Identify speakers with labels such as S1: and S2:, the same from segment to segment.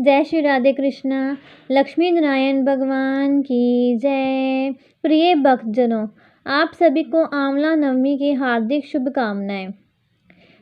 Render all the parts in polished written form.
S1: जय श्री राधे कृष्णा। लक्ष्मी नारायण भगवान की जय। प्रिय भक्तजनों, आप सभी को आंवला नवमी की हार्दिक शुभकामनाएं।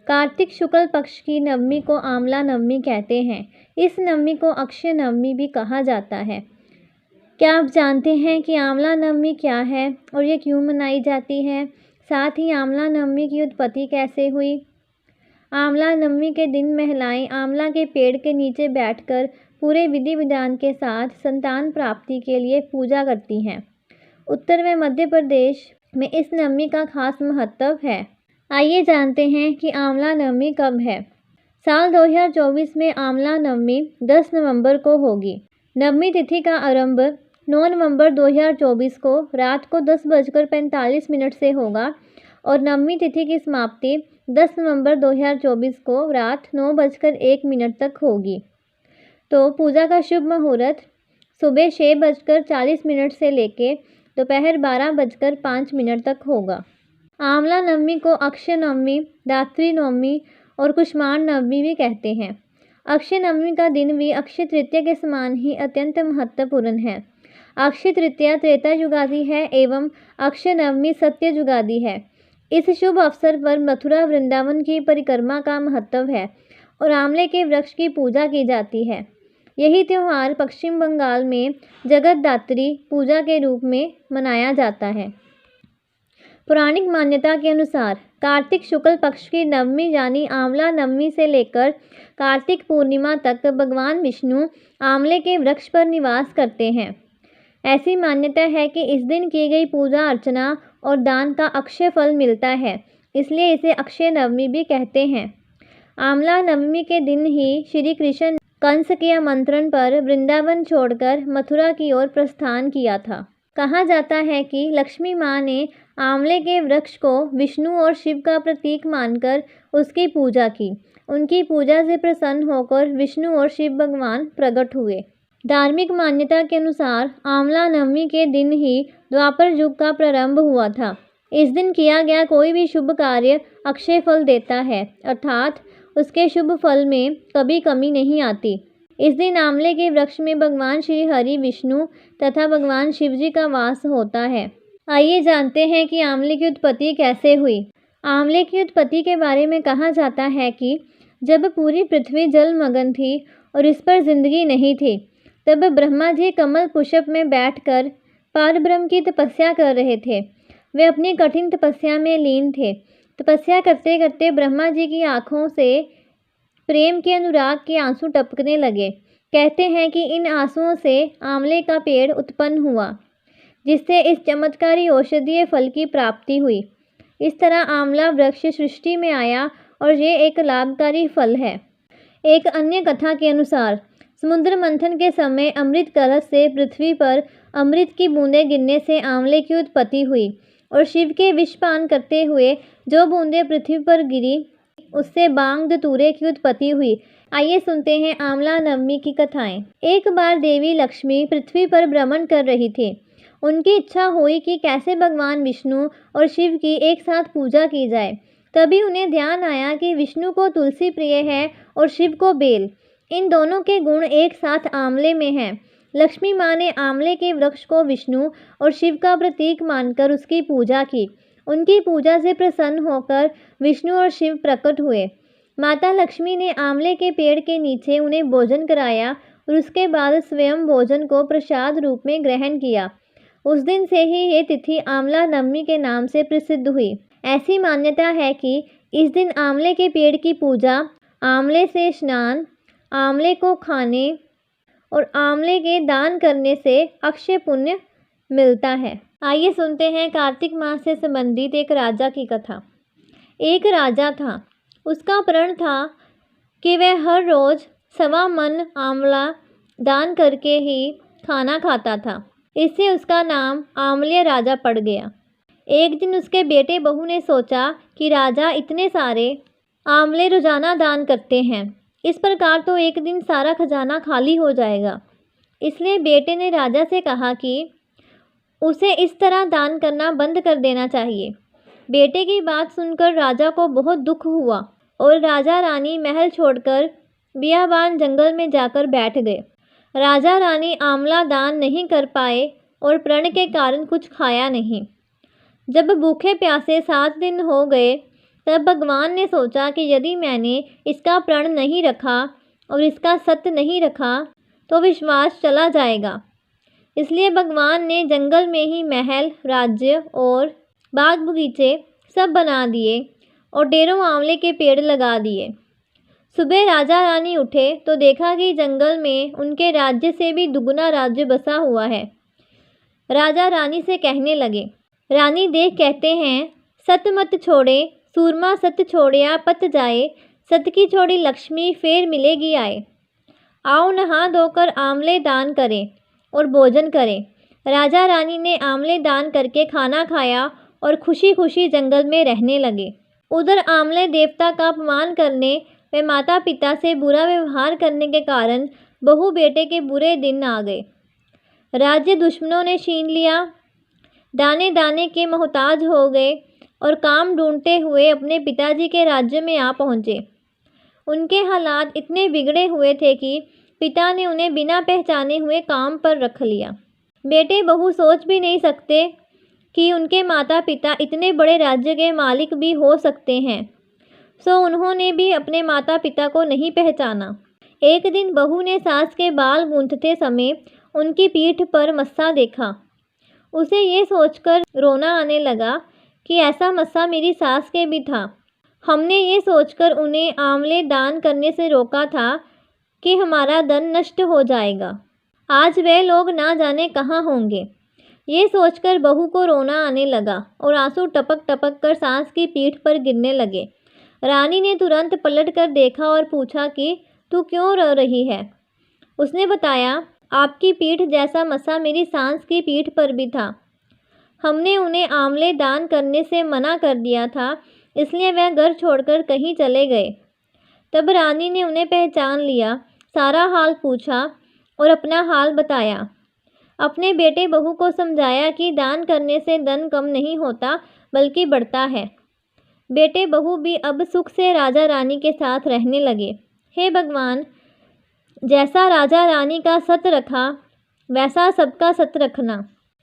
S1: कार्तिक शुक्ल पक्ष की नवमी को आंवला नवमी कहते हैं। इस नवमी को अक्षय नवमी भी कहा जाता है। क्या आप जानते हैं कि आंवला नवमी क्या है और ये क्यों मनाई जाती है? साथ ही आंवला नवमी की उत्पत्ति कैसे हुई? आंवला नवमी के दिन महिलाएं आंवला के पेड़ के नीचे बैठकर पूरे विधि विधान के साथ संतान प्राप्ति के लिए पूजा करती हैं। उत्तर व मध्य प्रदेश में इस नवमी का खास महत्व है। आइए जानते हैं कि आंवला नवमी कब है। साल 2024 में आंवला नवमी 10 नवंबर को होगी। नवमी तिथि का आरंभ 9 नवंबर 2024 को रात को 10:45 से होगा और नवमी तिथि की समाप्ति 10 नवंबर 2024 को रात 9:01 तक होगी। तो पूजा का शुभ मुहूर्त सुबह 6:40 से लेके दोपहर 12:05 तक होगा। आंवला नवमी को अक्षय नवमी, दात्री नवमी और कुष्मांड नवमी भी कहते हैं। अक्षय नवमी का दिन भी अक्षय तृतीया के समान ही अत्यंत महत्वपूर्ण है। अक्षय तृतीया त्रेता युगादि है एवं अक्षय नवमी सत्य युगादि है। इस शुभ अवसर पर मथुरा वृंदावन की परिक्रमा का महत्व है और आंवले के वृक्ष की पूजा की जाती है। यही त्यौहार पश्चिम बंगाल में जगतदात्री पूजा के रूप में मनाया जाता है। पौराणिक मान्यता के अनुसार कार्तिक शुक्ल पक्ष की नवमी यानी आंवला नवमी से लेकर कार्तिक पूर्णिमा तक भगवान विष्णु आंवले के वृक्ष पर निवास करते हैं। ऐसी मान्यता है कि इस दिन की गई पूजा अर्चना और दान का अक्षय फल मिलता है, इसलिए इसे अक्षय नवमी भी कहते हैं। आंवला नवमी के दिन ही श्री कृष्ण कंस के आमंत्रण पर वृंदावन छोड़कर मथुरा की ओर प्रस्थान किया था। कहा जाता है कि लक्ष्मी माँ ने आंवले के वृक्ष को विष्णु और शिव का प्रतीक मानकर उसकी पूजा की। उनकी पूजा से प्रसन्न होकर विष्णु और शिव भगवान प्रकट हुए। धार्मिक मान्यता के अनुसार आंवला नवमी के दिन ही द्वापर युग का प्रारंभ हुआ था। इस दिन किया गया कोई भी शुभ कार्य अक्षय फल देता है, अर्थात उसके शुभ फल में कभी कमी नहीं आती। इस दिन आंवले के वृक्ष में भगवान श्री हरि विष्णु तथा भगवान शिव जी का वास होता है। आइए जानते हैं कि आंवले की उत्पत्ति कैसे हुई। आंवले की उत्पत्ति के बारे में कहा जाता है कि जब पूरी पृथ्वी जलमग्न थी और इस पर जिंदगी नहीं थी, तब ब्रह्मा जी कमल पुष्प में बैठकर पारब्रह्म की तपस्या कर रहे थे। वे अपनी कठिन तपस्या में लीन थे। तपस्या करते करते ब्रह्मा जी की आंखों से प्रेम के अनुराग के आंसू टपकने लगे। कहते हैं कि इन आंसुओं से आंवले का पेड़ उत्पन्न हुआ, जिससे इस चमत्कारी औषधीय फल की प्राप्ति हुई। इस तरह आंवला वृक्ष सृष्टि में आया और ये एक लाभकारी फल है। एक अन्य कथा के अनुसार समुद्र मंथन के समय अमृत कलश से पृथ्वी पर अमृत की बूंदें गिरने से आंवले की उत्पत्ति हुई और शिव के विषपान करते हुए जो बूंदें पृथ्वी पर गिरी उससे बांग धतूरे की उत्पत्ति हुई। आइए सुनते हैं आंवला नवमी की कथाएं। एक बार देवी लक्ष्मी पृथ्वी पर भ्रमण कर रही थी। उनकी इच्छा हुई कि कैसे भगवान विष्णु और शिव की एक साथ पूजा की जाए। तभी उन्हें ध्यान आया कि विष्णु को तुलसी प्रिय है और शिव को बेल। इन दोनों के गुण एक साथ आंवले में हैं। लक्ष्मी माँ ने आंवले के वृक्ष को विष्णु और शिव का प्रतीक मानकर उसकी पूजा की। उनकी पूजा से प्रसन्न होकर विष्णु और शिव प्रकट हुए। माता लक्ष्मी ने आंवले के पेड़ के नीचे उन्हें भोजन कराया और उसके बाद स्वयं भोजन को प्रसाद रूप में ग्रहण किया। उस दिन से ही ये तिथि आंवला नवमी के नाम से प्रसिद्ध हुई। ऐसी मान्यता है कि इस दिन आंवले के पेड़ की पूजा, आंवले से स्नान, आंवले को खाने और आंवले के दान करने से अक्षय पुण्य मिलता है। आइए सुनते हैं कार्तिक मास से संबंधित एक राजा की कथा। एक राजा था। उसका प्रण था कि वह हर रोज 1.25 मन आंवला दान करके ही खाना खाता था। इससे उसका नाम आंवले राजा पड़ गया। एक दिन उसके बेटे बहू ने सोचा कि राजा इतने सारे आंवले रोजाना दान करते हैं, इस प्रकार तो एक दिन सारा खजाना खाली हो जाएगा। इसलिए बेटे ने राजा से कहा कि उसे इस तरह दान करना बंद कर देना चाहिए। बेटे की बात सुनकर राजा को बहुत दुख हुआ और राजा रानी महल छोड़कर बियाबान जंगल में जाकर बैठ गए। राजा रानी आंवला दान नहीं कर पाए और प्रण के कारण कुछ खाया नहीं। जब भूखे प्यासे 7 दिन हो गए तब भगवान ने सोचा कि यदि मैंने इसका प्रण नहीं रखा और इसका सत्य नहीं रखा तो विश्वास चला जाएगा। इसलिए भगवान ने जंगल में ही महल, राज्य और बाग बगीचे सब बना दिए और ढेरों आंवले के पेड़ लगा दिए। सुबह राजा रानी उठे तो देखा कि जंगल में उनके राज्य से भी दुगना राज्य बसा हुआ है। राजा रानी से कहने लगे, रानी देख कहते हैं, सत मत छोड़े सूरमा सत छोड़िया पत जाए, सत की छोड़ी लक्ष्मी फेर मिलेगी आए। आओ नहा धोकर आंवले दान करें और भोजन करें। राजा रानी ने आंवले दान करके खाना खाया और खुशी खुशी जंगल में रहने लगे। उधर आंवले देवता का अपमान करने व माता पिता से बुरा व्यवहार करने के कारण बहू बेटे के बुरे दिन आ गए। राज्य दुश्मनों ने छीन लिया, दाने दाने के मोहताज हो गए और काम ढूंढते हुए अपने पिताजी के राज्य में आ पहुँचे। उनके हालात इतने बिगड़े हुए थे कि पिता ने उन्हें बिना पहचाने हुए काम पर रख लिया। बेटे बहू सोच भी नहीं सकते कि उनके माता पिता इतने बड़े राज्य के मालिक भी हो सकते हैं, सो उन्होंने भी अपने माता पिता को नहीं पहचाना। एक दिन बहू ने सास के बाल गूंथते समय उनकी पीठ पर मस्सा देखा। उसे ये सोचकर रोना आने लगा कि ऐसा मस्सा मेरी सास के भी था। हमने ये सोचकर उन्हें आंवले दान करने से रोका था कि हमारा धन नष्ट हो जाएगा। आज वे लोग ना जाने कहाँ होंगे। ये सोचकर बहू को रोना आने लगा और आंसू टपक टपक कर सास की पीठ पर गिरने लगे। रानी ने तुरंत पलट कर देखा और पूछा कि तू क्यों रो रही है। उसने बताया, आपकी पीठ जैसा मसा मेरी सास की पीठ पर भी था। हमने उन्हें आंवले दान करने से मना कर दिया था, इसलिए वह घर छोड़कर कहीं चले गए। तब रानी ने उन्हें पहचान लिया, सारा हाल पूछा और अपना हाल बताया। अपने बेटे बहू को समझाया कि दान करने से धन कम नहीं होता बल्कि बढ़ता है। बेटे बहू भी अब सुख से राजा रानी के साथ रहने लगे। हे भगवान, जैसा राजा रानी का सत रखा वैसा सबका सत रखना,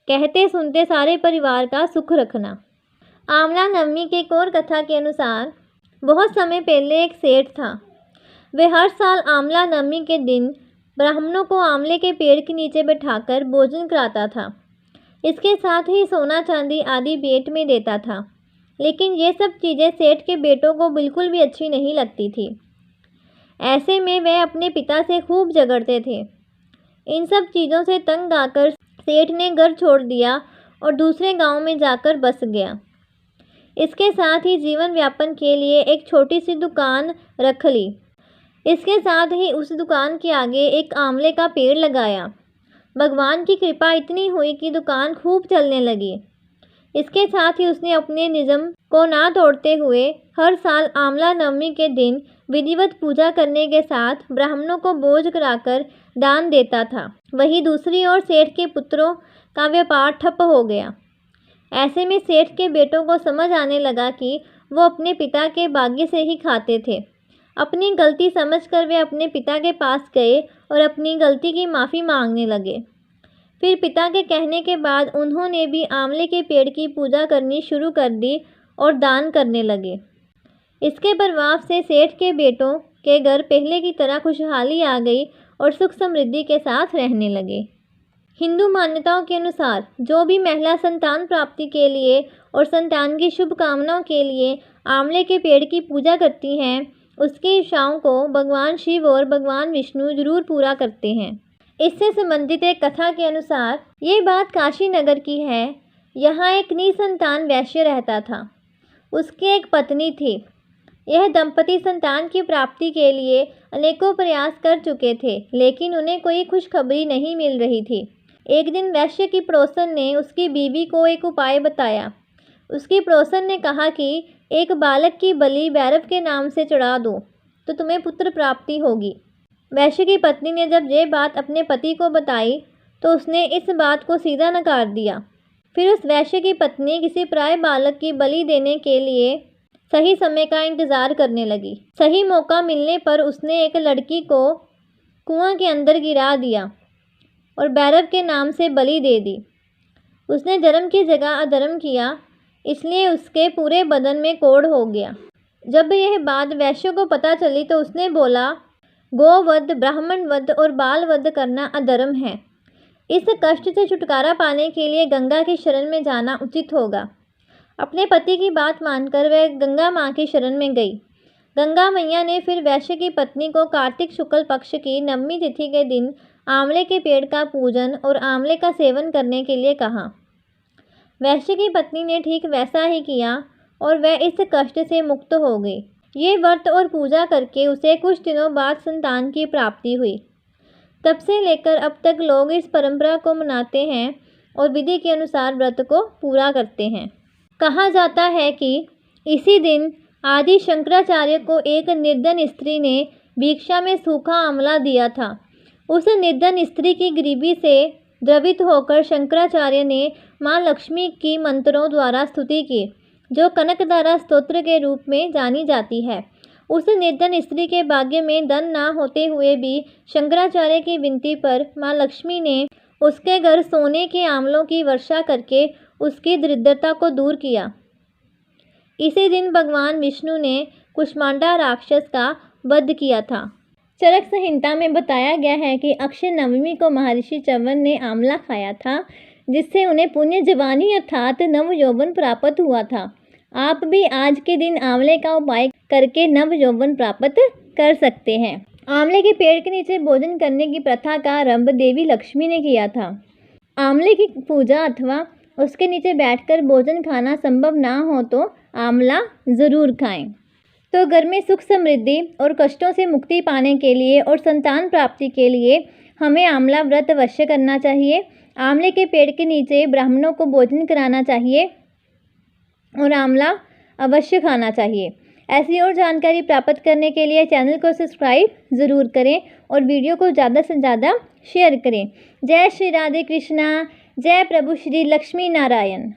S1: कहते सुनते सारे परिवार का सुख रखना। आंवला नवमी की एक और कथा के अनुसार, बहुत समय पहले एक सेठ था। वह हर साल आंवला नवमी के दिन ब्राह्मणों को आंवले के पेड़ के नीचे बैठाकर भोजन कराता था। इसके साथ ही सोना चांदी आदि भेंट में देता था। लेकिन ये सब चीज़ें सेठ के बेटों को बिल्कुल भी अच्छी नहीं लगती थी। ऐसे में वह अपने पिता से खूब झगड़ते थे। इन सब चीज़ों से तंग आकर सेठ ने घर छोड़ दिया और दूसरे गांव में जाकर बस गया। इसके साथ ही जीवन यापन के लिए एक छोटी सी दुकान रख ली। इसके साथ ही उस दुकान के आगे एक आंवले का पेड़ लगाया। भगवान की कृपा इतनी हुई कि दुकान खूब चलने लगी। इसके साथ ही उसने अपने नियम को ना तोड़ते हुए हर साल आंवला नवमी के दिन विधिवत पूजा करने के साथ ब्राह्मणों को भोज कराकर दान देता था। वहीं दूसरी ओर सेठ के पुत्रों का व्यापार ठप हो गया। ऐसे में सेठ के बेटों को समझ आने लगा कि वो अपने पिता के भाग्य से ही खाते थे। अपनी गलती समझकर वे अपने पिता के पास गए और अपनी गलती की माफ़ी मांगने लगे। फिर पिता के कहने के बाद उन्होंने भी आंवले के पेड़ की पूजा करनी शुरू कर दी और दान करने लगे। इसके प्रभाव से सेठ के बेटों के घर पहले की तरह खुशहाली आ गई और सुख समृद्धि के साथ रहने लगे। हिंदू मान्यताओं के अनुसार जो भी महिला संतान प्राप्ति के लिए और संतान की शुभकामनाओं के लिए आंवले के पेड़ की पूजा करती हैं, उसकी इच्छाओं को भगवान शिव और भगवान विष्णु जरूर पूरा करते हैं। इससे संबंधित एक कथा के अनुसार ये बात काशी नगर की है। यहाँ एक निसंतान वैश्य रहता था। उसकी एक पत्नी थी। यह दंपति संतान की प्राप्ति के लिए अनेकों प्रयास कर चुके थे, लेकिन उन्हें कोई खुशखबरी नहीं मिल रही थी। एक दिन वैश्य की पड़ोसन ने उसकी बीवी को एक उपाय बताया। उसकी पड़ोसन ने कहा कि एक बालक की बलि भैरव के नाम से चढ़ा दो तो तुम्हें पुत्र प्राप्ति होगी। वैश्य की पत्नी ने जब ये बात अपने पति को बताई तो उसने इस बात को सीधा नकार दिया। फिर उस वैश्य की पत्नी किसी पराये बालक की बलि देने के लिए सही समय का इंतज़ार करने लगी। सही मौका मिलने पर उसने एक लड़की को कुआं के अंदर गिरा दिया और भैरव के नाम से बलि दे दी। उसने धर्म की जगह अधर्म किया, इसलिए उसके पूरे बदन में कोढ़ हो गया। जब यह बात वैश्य को पता चली तो उसने बोला, गोवध, ब्राह्मण वध और बाल वध करना अधर्म है। इस कष्ट से छुटकारा पाने के लिए गंगा की शरण में जाना उचित होगा। अपने पति की बात मानकर वह गंगा माँ की शरण में गई। गंगा मैया ने फिर वैश्य की पत्नी को कार्तिक शुक्ल पक्ष की नवमी तिथि के दिन आंवले के पेड़ का पूजन और आंवले का सेवन करने के लिए कहा। वैश्य की पत्नी ने ठीक वैसा ही किया और वह इस कष्ट से मुक्त हो गई। ये व्रत और पूजा करके उसे कुछ दिनों बाद संतान की प्राप्ति हुई। तब से लेकर अब तक लोग इस परंपरा को मनाते हैं और विधि के अनुसार व्रत को पूरा करते हैं। कहा जाता है कि इसी दिन आदि शंकराचार्य को एक निर्धन स्त्री ने भिक्षा में सूखा आंवला दिया था। उस निर्धन स्त्री की गरीबी से द्रवित होकर शंकराचार्य ने माँ लक्ष्मी की मंत्रों द्वारा स्तुति की, जो कनकधारा स्तोत्र के रूप में जानी जाती है। उस निर्धन स्त्री के भाग्य में धन ना होते हुए भी शंकराचार्य की विनती पर माँ लक्ष्मी ने उसके घर सोने के आंवलों की वर्षा करके उसकी दरिद्रता को दूर किया। इसी दिन भगवान विष्णु ने कुष्मांडा राक्षस का वध किया था। चरक संहिता में बताया गया है कि अक्षय नवमी को महर्षि च्यवन ने आंवला खाया था, जिससे उन्हें पुण्य जवानी अर्थात नव यौवन प्राप्त हुआ था। आप भी आज के दिन आंवले का उपाय करके नव यौवन प्राप्त कर सकते हैं। आंवले के पेड़ के नीचे भोजन करने की प्रथा का आरंभ देवी लक्ष्मी ने किया था। आंवले की पूजा अथवा उसके नीचे बैठकर भोजन खाना संभव ना हो तो आंवला ज़रूर खाएं। तो घर में सुख समृद्धि और कष्टों से मुक्ति पाने के लिए और संतान प्राप्ति के लिए हमें आंवला व्रत अवश्य करना चाहिए। आंवले के पेड़ के नीचे ब्राह्मणों को भोजन कराना चाहिए और आंवला अवश्य खाना चाहिए। ऐसी और जानकारी प्राप्त करने के लिए चैनल को सब्सक्राइब ज़रूर करें और वीडियो को ज़्यादा से ज़्यादा शेयर करें। जय श्री राधे कृष्णा, जय प्रभु श्री लक्ष्मी नारायण।